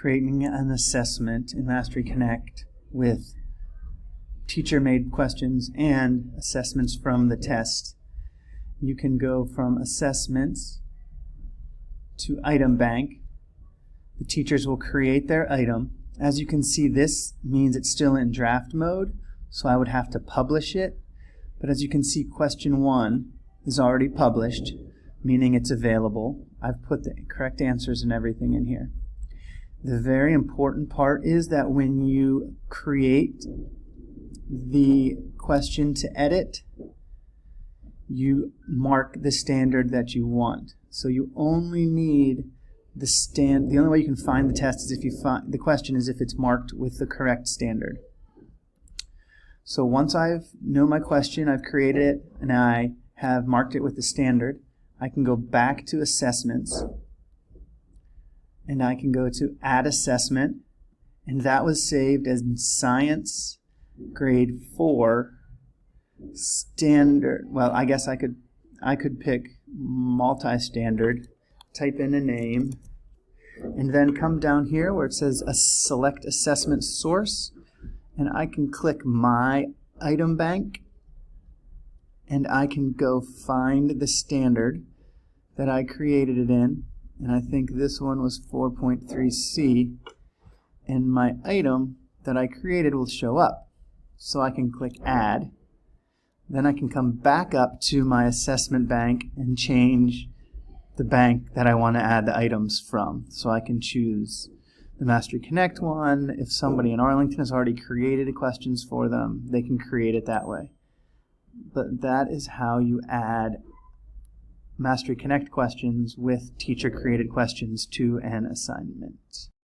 creating an assessment in Mastery Connect with teacher-made questions and assessments from the test. You can go from assessments to item bank. The teachers will create their item. As you can see, this means it's still in draft mode, so I would have to publish it. But as you can see, question 1 is already published, meaning it's available. I've put the correct answers and everything in here. The very important part is that when you create the question to edit, you mark the standard that you want. So you only need the only way you can find the test is if you find the question is if it's marked with the correct standard. So once I know my question, I've created it, and I have marked it with the standard, I can go back to assessments, and I can go to add assessment, and that was saved as science grade 4 standard. Well, I guess I could pick multi-standard, type in a name, and then come down here where it says select assessment source, and I can click my item bank, and I can go find the standard that I created it in, and I think this one was 4.3C, and my item that I created will show up. So I can click add. Then I can come back up to my assessment bank and change the bank that I want to add the items from. So I can choose the Mastery Connect one. If somebody in Arlington has already created questions for them, they can create it that way. But that is how you add Mastery Connect questions with teacher-created questions to an assignment.